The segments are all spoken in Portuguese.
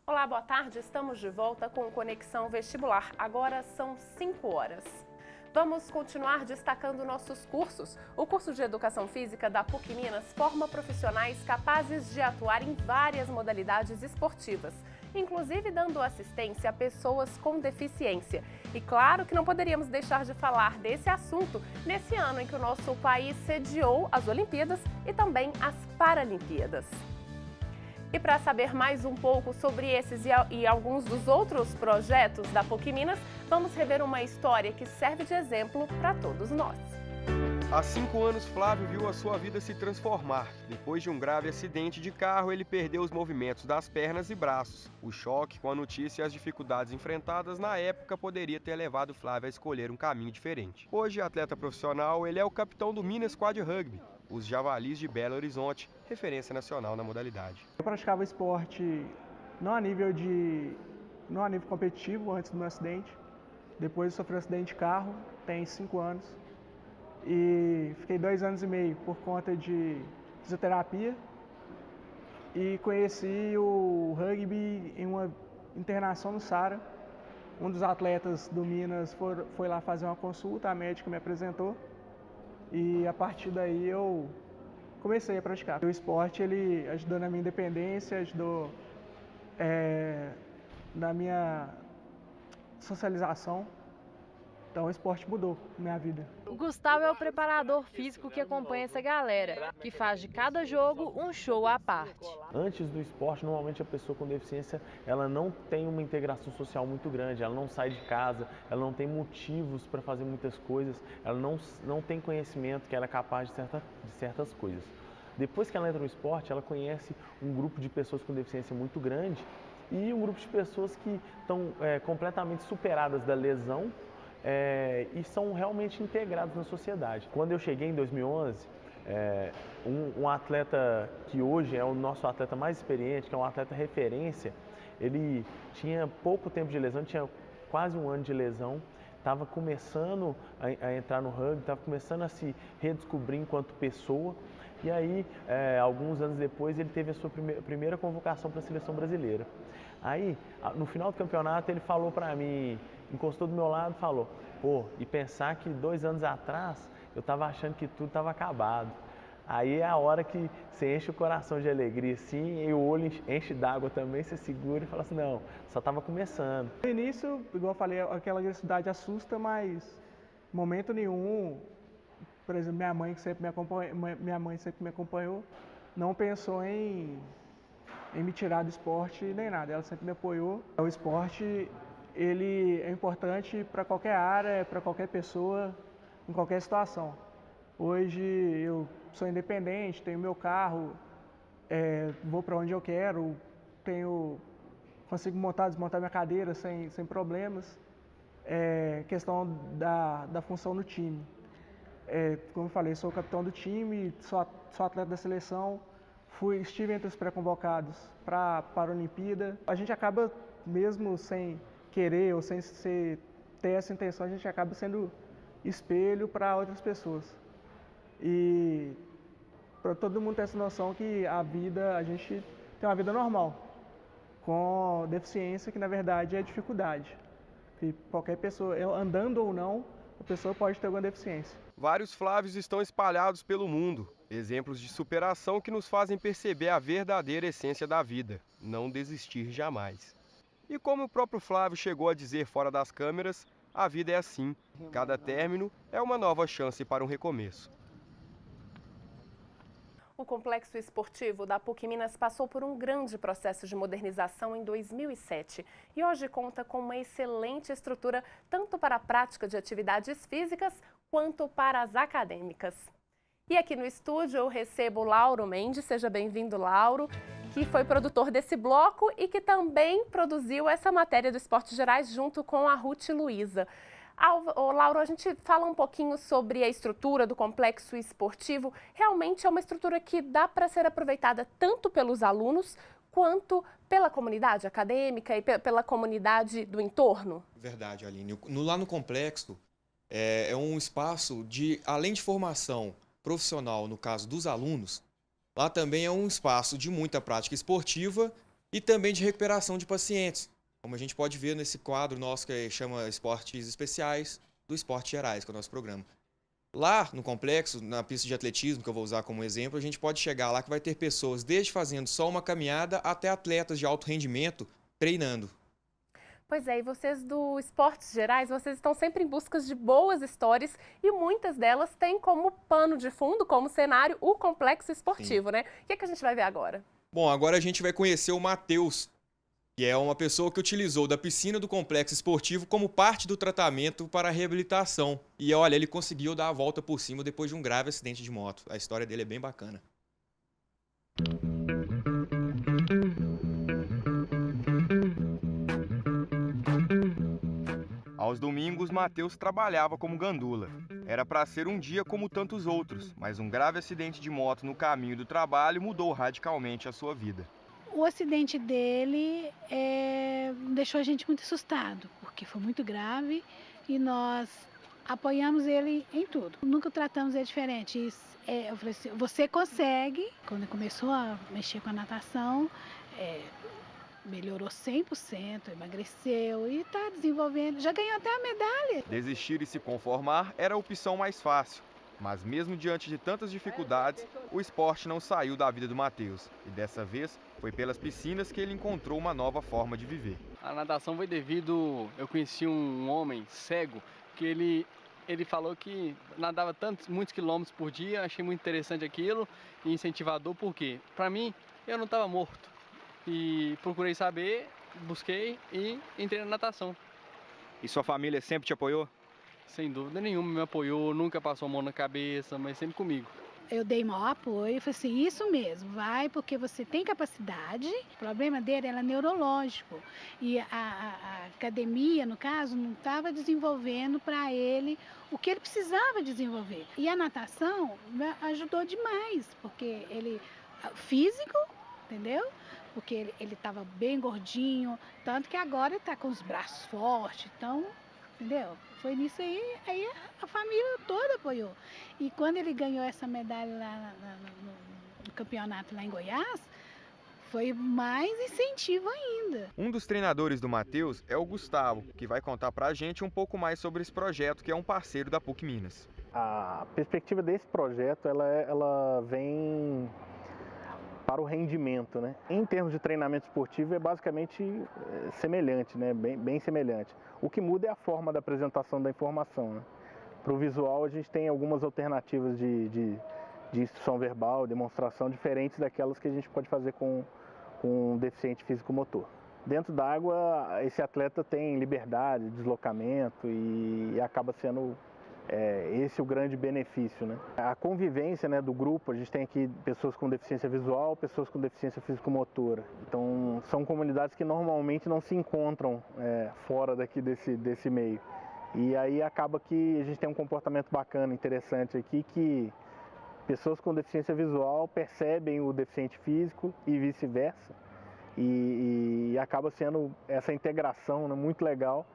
Olá, boa tarde. Estamos de volta com Conexão Vestibular. Agora são 5 horas. Vamos continuar destacando nossos cursos. O curso de Educação Física da PUC Minas forma profissionais capazes de atuar em várias modalidades esportivas, inclusive dando assistência a pessoas com deficiência. E claro que não poderíamos deixar de falar desse assunto nesse ano em que o nosso país sediou as Olimpíadas e também as Paralimpíadas. E para saber mais um pouco sobre esses e alguns dos outros projetos da PUC Minas, vamos rever uma história que serve de exemplo para todos nós. Há 5 anos, Flávio viu a sua vida se transformar. Depois de um grave acidente de carro, ele perdeu os movimentos das pernas e braços. O choque com a notícia e as dificuldades enfrentadas na época poderia ter levado Flávio a escolher um caminho diferente. Hoje, atleta profissional, ele é o capitão do Minas Quad Rugby, os Javalis de Belo Horizonte, referência nacional na modalidade. Eu praticava esporte não a nível competitivo antes do meu acidente. Depois eu sofri um acidente de carro, tem 5 anos. E fiquei 2 anos e meio por conta de fisioterapia. E conheci o rugby em uma internação no Sara. Um dos atletas do Minas foi lá fazer uma consulta, a médica me apresentou. E a partir daí eu comecei a praticar. O esporte ele ajudou na minha independência, ajudou na minha socialização. Então o esporte mudou minha vida. O Gustavo é o preparador físico que acompanha essa galera, que faz de cada jogo um show à parte. Antes do esporte, normalmente a pessoa com deficiência, ela não tem uma integração social muito grande, ela não sai de casa, ela não tem motivos para fazer muitas coisas, ela não tem conhecimento que ela é capaz de certas coisas. Depois que ela entra no esporte, ela conhece um grupo de pessoas com deficiência muito grande e um grupo de pessoas que estão completamente superadas da lesão, e são realmente integrados na sociedade. Quando eu cheguei em 2011, um atleta que hoje é o nosso atleta mais experiente, que é um atleta referência, ele tinha pouco tempo de lesão, tinha quase 1 ano de lesão, estava começando a entrar no rugby, estava começando a se redescobrir enquanto pessoa, e aí, alguns anos depois, ele teve a sua primeira convocação para a seleção brasileira. Aí, no final do campeonato, ele falou para mim, encostou do meu lado e falou, pô, e pensar que 2 anos atrás eu estava achando que tudo estava acabado. Aí é a hora que você enche o coração de alegria assim, e o olho enche d'água também, você segura e fala assim, não, só estava começando. No início, igual eu falei, aquela agressividade assusta, mas em momento nenhum, por exemplo, minha mãe sempre me acompanhou, não pensou em me tirar do esporte nem nada, ela sempre me apoiou. O esporte, ele é importante para qualquer área, para qualquer pessoa, em qualquer situação. Hoje eu sou independente, tenho meu carro, vou para onde eu quero, consigo montar, desmontar minha cadeira sem problemas. Questão da função no time. Como eu falei, sou o capitão do time, sou atleta da seleção, estive entre os pré-convocados para a Paralimpíada. A gente acaba, mesmo sem querer ou sem ter essa intenção, a gente acaba sendo espelho para outras pessoas. E para todo mundo ter essa noção que a gente tem uma vida normal, com deficiência que na verdade é dificuldade. Que qualquer pessoa, andando ou não, a pessoa pode ter alguma deficiência. Vários Flávios estão espalhados pelo mundo, exemplos de superação que nos fazem perceber a verdadeira essência da vida, não desistir jamais. E como o próprio Flávio chegou a dizer fora das câmeras, a vida é assim, cada término é uma nova chance para um recomeço. O Complexo Esportivo da PUC Minas passou por um grande processo de modernização em 2007 e hoje conta com uma excelente estrutura tanto para a prática de atividades físicas quanto para as acadêmicas. E aqui no estúdio eu recebo Lauro Mendes, seja bem-vindo, Lauro, que foi produtor desse bloco e que também produziu essa matéria do Esportes Gerais junto com a Ruth Luiza. Lauro, a gente fala um pouquinho sobre a estrutura do complexo esportivo. Realmente é uma estrutura que dá para ser aproveitada tanto pelos alunos quanto pela comunidade acadêmica e pela comunidade do entorno? Verdade, Aline. Lá no complexo é um espaço de, além de formação profissional, no caso dos alunos, Lá também é um espaço de muita prática esportiva e também de recuperação de pacientes, como a gente pode ver nesse quadro nosso que chama Esportes Especiais do Esportes Gerais, que é o nosso programa. Lá no complexo, na pista de atletismo, que eu vou usar como exemplo, a gente pode chegar lá que vai ter pessoas desde fazendo só uma caminhada até atletas de alto rendimento treinando. Pois é, e vocês do Esportes Gerais, vocês estão sempre em busca de boas histórias e muitas delas têm como pano de fundo, como cenário, o complexo esportivo, né? O que é que a gente vai ver agora? Bom, agora a gente vai conhecer o Matheus, que é uma pessoa que utilizou da piscina do complexo esportivo como parte do tratamento para a reabilitação. E olha, ele conseguiu dar a volta por cima depois de um grave acidente de moto. A história dele é bem bacana. Aos domingos, Matheus trabalhava como gandula. Era para ser um dia como tantos outros, mas um grave acidente de moto no caminho do trabalho mudou radicalmente a sua vida. O acidente dele deixou a gente muito assustado, porque foi muito grave e nós apoiamos ele em tudo. Nunca tratamos ele diferente. Eu falei assim, você consegue. Quando ele começou a mexer com a natação, melhorou 100%, emagreceu e está desenvolvendo, já ganhou até a medalha. Desistir e se conformar era a opção mais fácil. Mas mesmo diante de tantas dificuldades, o esporte não saiu da vida do Matheus. E dessa vez, foi pelas piscinas que ele encontrou uma nova forma de viver. A natação foi devido... Eu conheci um homem cego que ele falou que nadava muitos quilômetros por dia. Achei muito interessante aquilo e incentivador, porque para mim, eu não estava morto. E procurei saber, busquei e entrei na natação. E sua família sempre te apoiou? Sem dúvida nenhuma, me apoiou, nunca passou a mão na cabeça, mas sempre comigo. Eu dei maior apoio, falei assim, isso mesmo, vai porque você tem capacidade. O problema dele era neurológico e a academia, no caso, não estava desenvolvendo para ele o que ele precisava desenvolver. E a natação ajudou demais, porque ele, físico, entendeu? Porque ele estava bem gordinho, tanto que agora ele está com os braços fortes, então... Entendeu? Foi nisso aí a família toda apoiou. E quando ele ganhou essa medalha lá no campeonato lá em Goiás, foi mais incentivo ainda. Um dos treinadores do Matheus é o Gustavo, que vai contar pra gente um pouco mais sobre esse projeto, que é um parceiro da PUC Minas. A perspectiva desse projeto, ela vem para o rendimento, né? Em termos de treinamento esportivo é basicamente semelhante, né? Bem semelhante. O que muda é a forma da apresentação da informação, né? Para o visual a gente tem algumas alternativas de instrução verbal, demonstração diferentes daquelas que a gente pode fazer com um deficiente físico-motor. Dentro da água esse atleta tem liberdade, deslocamento e acaba sendo esse o grande benefício, né? A convivência, né, do grupo, a gente tem aqui pessoas com deficiência visual, pessoas com deficiência físico-motora. Então, são comunidades que normalmente não se encontram fora daqui desse meio. E aí acaba que a gente tem um comportamento bacana, interessante aqui, que pessoas com deficiência visual percebem o deficiente físico e vice-versa. E acaba sendo essa integração, né, muito legal.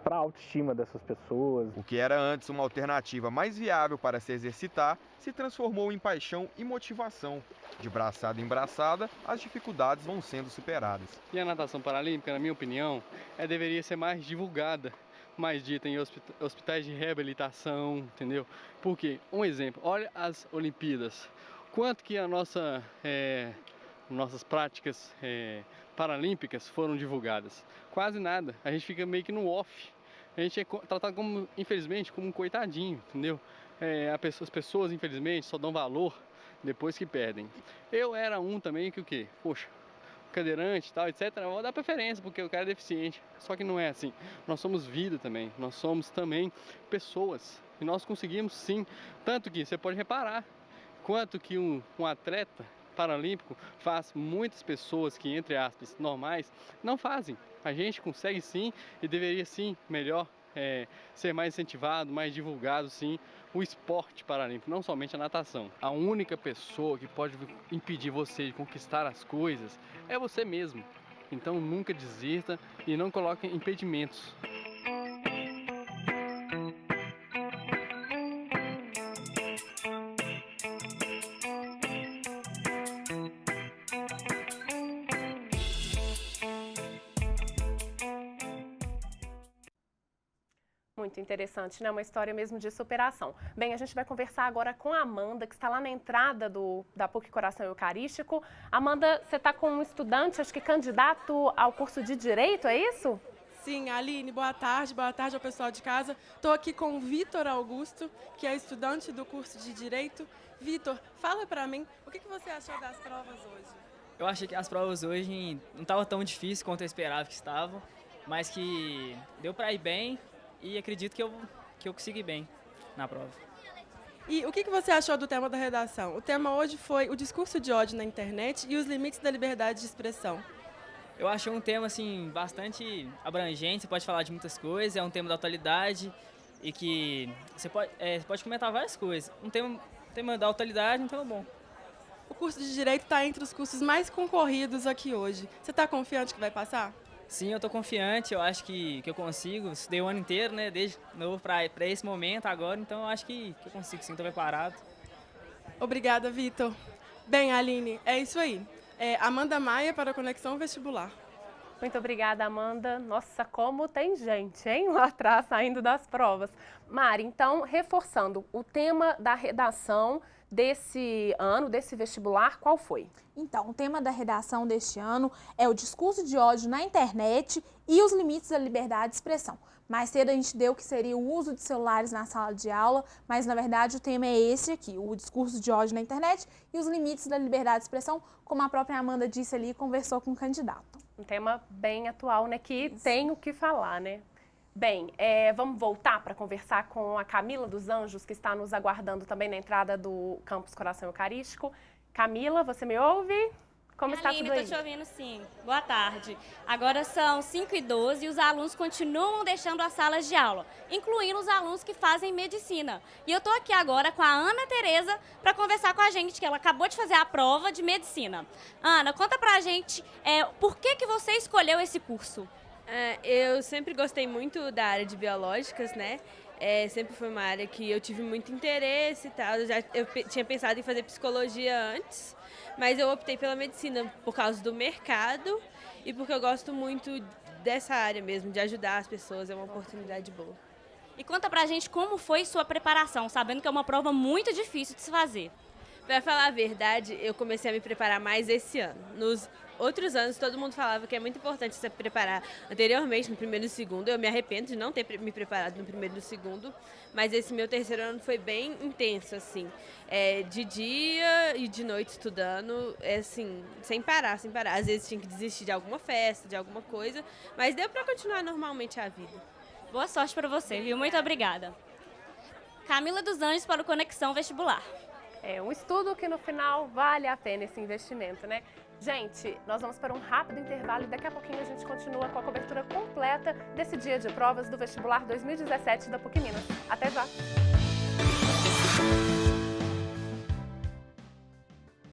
Para a autoestima dessas pessoas. O que era antes uma alternativa mais viável para se exercitar, se transformou em paixão e motivação. De braçada em braçada, as dificuldades vão sendo superadas. E a natação paralímpica, na minha opinião, deveria ser mais divulgada, mais dita em hospitais de reabilitação, entendeu? Porque, um exemplo, olha as Olimpíadas. Quanto que nossas práticas paralímpicas foram divulgadas? Quase nada. A gente fica meio que no off. A gente é tratado como, infelizmente, como um coitadinho, entendeu? As pessoas, infelizmente, só dão valor depois que perdem. Eu era um também que o quê? Poxa, cadeirante e tal, etc. Eu vou dar preferência porque o cara é deficiente. Só que não é assim. Nós somos vida também. Nós somos também pessoas. E nós conseguimos sim. Tanto que você pode reparar quanto que um atleta paralímpico faz muitas pessoas que, entre aspas, normais, não fazem. A gente consegue sim e deveria sim, melhor, ser mais incentivado, mais divulgado sim, o esporte paralímpico, não somente a natação. A única pessoa que pode impedir você de conquistar as coisas é você mesmo. Então nunca desista e não coloque impedimentos. Muito interessante, né? Uma história mesmo de superação. Bem, a gente vai conversar agora com a Amanda, que está lá na entrada da PUC Coração Eucarístico. Amanda, você está com um estudante, acho que candidato ao curso de Direito, é isso? Sim, Aline, boa tarde ao pessoal de casa. Estou aqui com o Vitor Augusto, que é estudante do curso de Direito. Vitor, fala para mim, o que você achou das provas hoje? Eu achei que as provas hoje não estavam tão difíceis quanto eu esperava que estavam, mas que deu para ir bem e acredito que eu consegui bem na prova. E o que você achou do tema da redação? O tema hoje foi o discurso de ódio na internet e os limites da liberdade de expressão. Eu achei um tema assim, bastante abrangente, você pode falar de muitas coisas, é um tema da atualidade e que você pode comentar várias coisas. Um tema da atualidade, um tema bom. O curso de Direito está entre os cursos mais concorridos aqui hoje. Você está confiante que vai passar? Sim, eu estou confiante, eu acho que eu consigo. Estudei o ano inteiro, né, desde novo para esse momento agora, então eu acho que eu consigo sim, estou preparado. Obrigada, Vitor. Bem, Aline, é isso aí. Amanda Maia para a Conexão Vestibular. Muito obrigada, Amanda. Nossa, como tem gente, hein, lá atrás, saindo das provas. Mari, então, reforçando, o tema da redação desse ano, desse vestibular, qual foi? Então, o tema da redação deste ano é o discurso de ódio na internet e os limites da liberdade de expressão. Mais cedo a gente deu que seria o uso de celulares na sala de aula, mas na verdade o tema é esse aqui, o discurso de ódio na internet e os limites da liberdade de expressão, como a própria Amanda disse ali e conversou com o candidato. Um tema bem atual, né, que tem o que falar, né? Bem, vamos voltar para conversar com a Camila dos Anjos, que está nos aguardando também na entrada do Campus Coração Eucarístico. Camila, você me ouve? Como está tudo aí? Aline, estou te ouvindo sim. Boa tarde. Agora são 5h12 e os alunos continuam deixando as salas de aula, incluindo os alunos que fazem medicina. E eu estou aqui agora com a Ana Tereza para conversar com a gente, que ela acabou de fazer a prova de medicina. Ana, conta pra gente por que você escolheu esse curso? Eu sempre gostei muito da área de biológicas, né? Sempre foi uma área que eu tive muito interesse e tal. Eu tinha pensado em fazer psicologia antes, mas eu optei pela medicina por causa do mercado e porque eu gosto muito dessa área mesmo, de ajudar as pessoas, é uma oportunidade boa. E conta pra gente como foi sua preparação, sabendo que é uma prova muito difícil de se fazer. Pra falar a verdade, eu comecei a me preparar mais esse ano. Nos outros anos, todo mundo falava que é muito importante se preparar anteriormente, no primeiro e no segundo. Eu me arrependo de não ter me preparado no primeiro e no segundo, mas esse meu terceiro ano foi bem intenso, assim. De dia e de noite estudando, assim, sem parar. Às vezes tinha que desistir de alguma festa, de alguma coisa, mas deu pra continuar normalmente a vida. Boa sorte pra você, viu? Muito obrigada. Camila dos Anjos para o Conexão Vestibular. É um estudo que no final vale a pena esse investimento, né? Gente, nós vamos para um rápido intervalo e daqui a pouquinho a gente continua com a cobertura completa desse dia de provas do vestibular 2017 da PUC Minas. Até já!